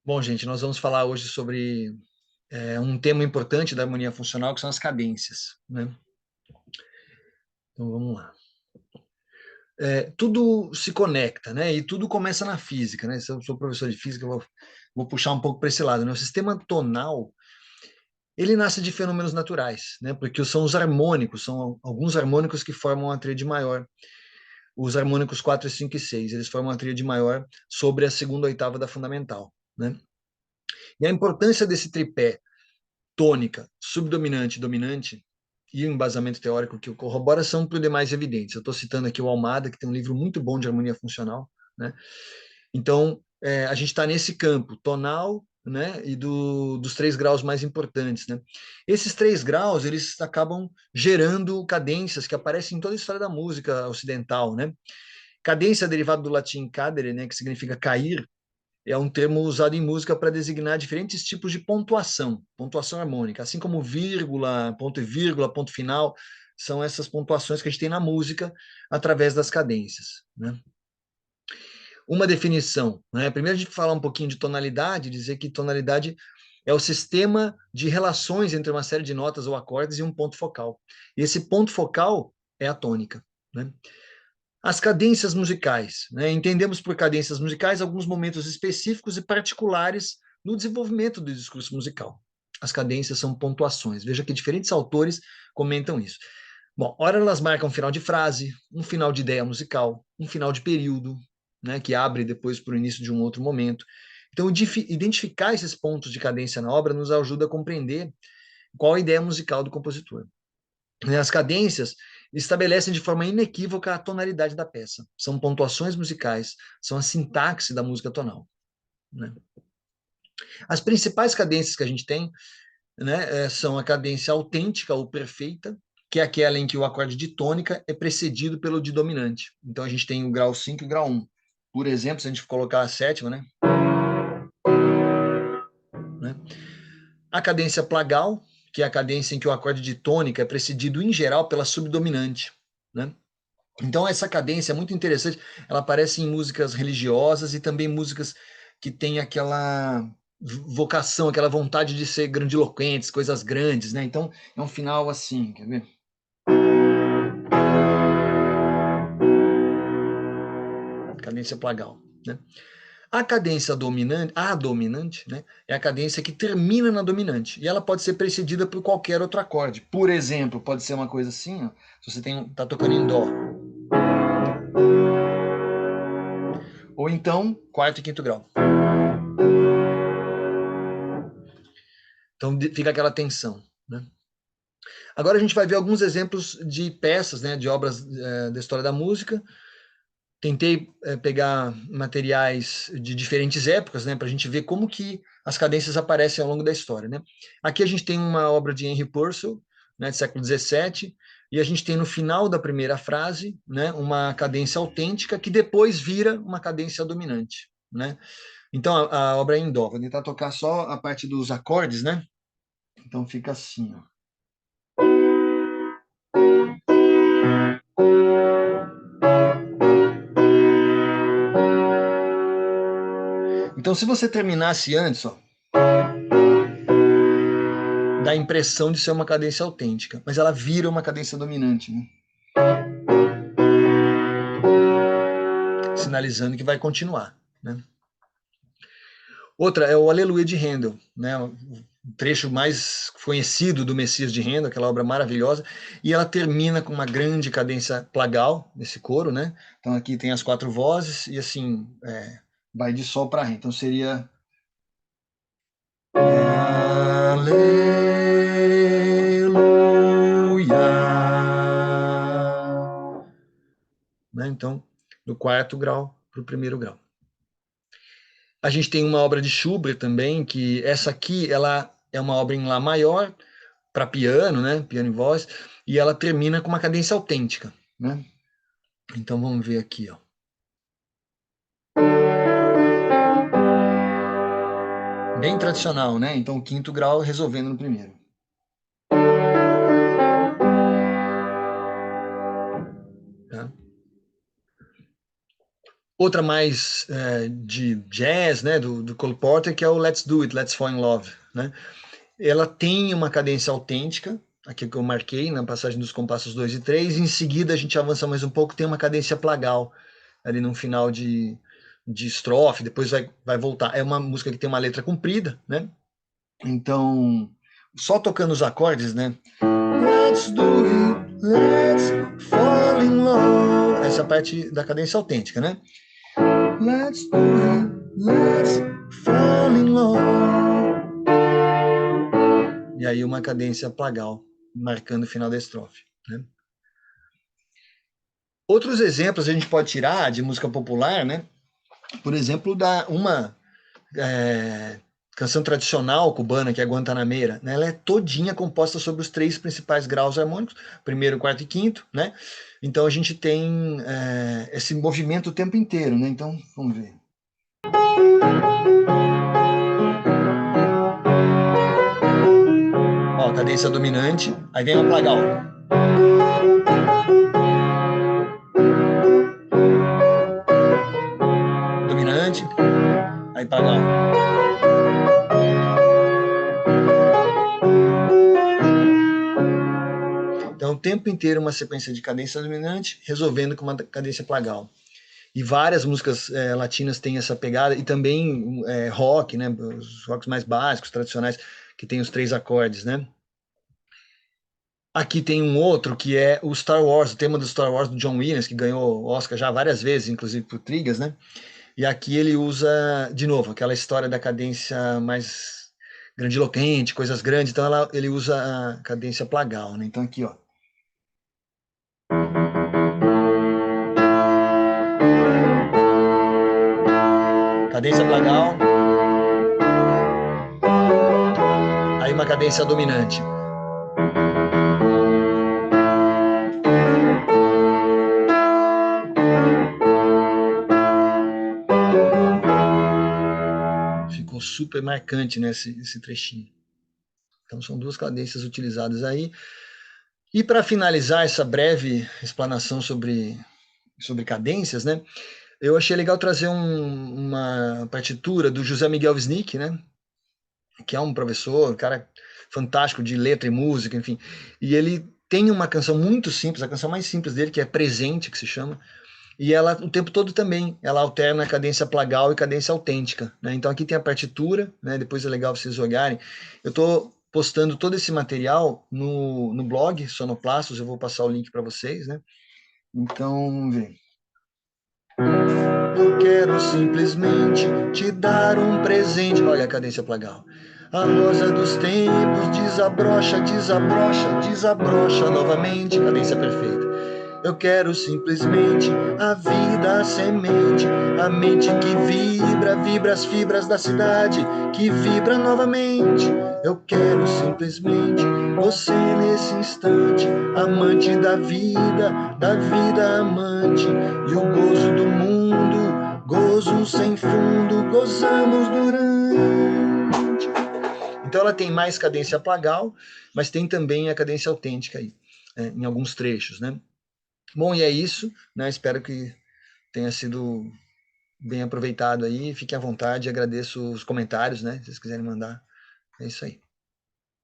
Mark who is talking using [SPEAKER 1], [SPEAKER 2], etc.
[SPEAKER 1] Bom, gente, nós vamos falar hoje sobre um tema importante da harmonia funcional, que são as cadências, né? Então, vamos lá. Tudo se conecta, né? E tudo começa na física, né? Se eu sou professor de física, eu vou puxar um pouco para esse lado, né? O sistema tonal, ele nasce de fenômenos naturais, né? Porque são os harmônicos, são alguns harmônicos que formam a tríade maior. Os harmônicos 4, 5 e 6, eles formam a tríade maior sobre a segunda oitava da fundamental, né? E a importância desse tripé tônica, subdominante, dominante e o embasamento teórico que o corrobora são por demais evidentes. Eu estou citando aqui o Almada, que tem um livro muito bom de harmonia funcional, né? Então, a gente está nesse campo tonal, né, e dos 3 graus mais importantes, né? Esses 3 graus, eles acabam gerando cadências que aparecem em toda a história da música ocidental, né? Cadência derivada do latim cadere, né, que significa cair, é um termo usado em música para designar diferentes tipos de pontuação, pontuação harmônica, assim como vírgula, ponto final, são essas pontuações que a gente tem na música através das cadências, né? Uma definição, né? Primeiro a gente fala um pouquinho de tonalidade, dizer que tonalidade é o sistema de relações entre uma série de notas ou acordes e um ponto focal. E esse ponto focal é a tônica, né? As cadências musicais, né? Entendemos por cadências musicais alguns momentos específicos e particulares no desenvolvimento do discurso musical. As cadências são pontuações. Veja que diferentes autores comentam isso. Bom, ora elas marcam um final de frase, um final de ideia musical, um final de período, né, que abre depois para o início de um outro momento. Então, identificar esses pontos de cadência na obra nos ajuda a compreender qual a ideia musical do compositor. As cadências estabelecem de forma inequívoca a tonalidade da peça. São pontuações musicais, são a sintaxe da música tonal, né? As principais cadências que a gente tem, né, são a cadência autêntica ou perfeita, que é aquela em que o acorde de tônica é precedido pelo de dominante. Então a gente tem o grau 5 e o grau 1. Por exemplo, se a gente colocar a sétima, né? A cadência plagal, que é a cadência em que o acorde de tônica é precedido em geral pela subdominante, né? Então, essa cadência é muito interessante. Ela aparece em músicas religiosas e também músicas que têm aquela vocação, aquela vontade de ser grandiloquentes, coisas grandes, né? Então, é um final assim, quer ver? Cadência plagal, né? A dominante, né, é a cadência que termina na dominante. E ela pode ser precedida por qualquer outro acorde. Por exemplo, pode ser uma coisa assim, ó, se você tá tocando em dó. Ou então, quarto e quinto grau. Então fica aquela tensão, né? Agora a gente vai ver alguns exemplos de peças, né, de obras da história da música. Tentei pegar materiais de diferentes épocas, né, para a gente ver como que as cadências aparecem ao longo da história, né? Aqui a gente tem uma obra de Henry Purcell, né, do século XVII, e a gente tem no final da primeira frase, né, uma cadência autêntica que depois vira uma cadência dominante, né? Então a obra é em dó. Vou tentar tocar só a parte dos acordes, né? Então fica assim, ó. Então, se você terminasse antes, ó, dá a impressão de ser uma cadência autêntica, mas ela vira uma cadência dominante, né? Sinalizando que vai continuar, né? Outra é o Aleluia de Handel, né? O trecho mais conhecido do Messias de Handel, aquela obra maravilhosa, e ela termina com uma grande cadência plagal nesse coro, né? Então aqui tem as 4 vozes e assim vai de sol para ré. Então seria Aleluia, né? Então do quarto grau para o primeiro grau. A gente tem uma obra de Schubert também, que essa aqui ela é uma obra em Lá maior, para piano, né? Piano e voz, e ela termina com uma cadência autêntica, né? Então vamos ver aqui, ó. Bem tradicional, né? Então o quinto grau resolvendo no primeiro. Tá? Outra mais de jazz, né, do Cole Porter, que é o Let's Do It, Let's Fall in Love, né? Ela tem uma cadência autêntica, aqui que eu marquei na passagem dos compassos 2 e 3. Em seguida a gente avança mais um pouco, tem uma cadência plagal ali no final de estrofe, depois vai voltar. É uma música que tem uma letra comprida, né? Então, só tocando os acordes, né? Let's do it, let's fall in love. Essa parte da cadência autêntica, né? Let's do it, let's fall in love. E aí uma cadência plagal, marcando o final da estrofe, né? Outros exemplos a gente pode tirar de música popular, né? Por exemplo, uma canção tradicional cubana, que é a Guantanameira, né? Ela é todinha composta sobre os três principais graus harmônicos, primeiro, quarto e quinto, né? Então a gente tem esse movimento o tempo inteiro, né? Então, vamos ver. Ó, cadência dominante, aí vem uma plagal. Dominante, aí plagal. Então, o tempo inteiro uma sequência de cadência dominante, resolvendo com uma cadência plagal. E várias músicas latinas têm essa pegada, e também rock, né? Os rocks mais básicos, tradicionais, que tem os três acordes, né? Aqui tem um outro que é o Star Wars, o tema do Star Wars do John Williams, que ganhou o Oscar já várias vezes, inclusive por Trigas, né? E aqui ele usa, de novo, aquela história da cadência mais grandiloquente, coisas grandes, então ele usa a cadência plagal, né? Então aqui, ó. Cadência plagal, aí uma cadência dominante. Ficou super marcante, né, esse trechinho. Então são duas cadências utilizadas aí. E para finalizar essa breve explanação sobre cadências, né, eu achei legal trazer uma partitura do José Miguel Wisnik, né, que é um professor, um cara fantástico de letra e música, enfim. E ele tem uma canção muito simples, a canção mais simples dele, que é Presente, que se chama, e ela o tempo todo também, ela alterna a cadência plagal e cadência autêntica, né? Então aqui tem a partitura, né? Depois é legal vocês olharem. Eu estou postando todo esse material no blog Sonoplastos, eu vou passar o link para vocês, né? Então, vamos ver. Eu quero simplesmente te dar um presente. Olha a cadência plagal. A rosa dos tempos desabrocha, desabrocha, desabrocha novamente. Cadência perfeita. Eu quero simplesmente a vida, a semente, a mente que vibra, vibra as fibras da cidade, que vibra novamente. Eu quero simplesmente você nesse instante, amante da vida amante, e o gozo do mundo, gozo sem fundo, gozamos durante. Então ela tem mais cadência plagal, mas tem também a cadência autêntica aí, em alguns trechos, né? Bom, e é isso, né? Espero que tenha sido bem aproveitado aí. Fiquem à vontade, agradeço os comentários, né? Se vocês quiserem mandar. É isso aí.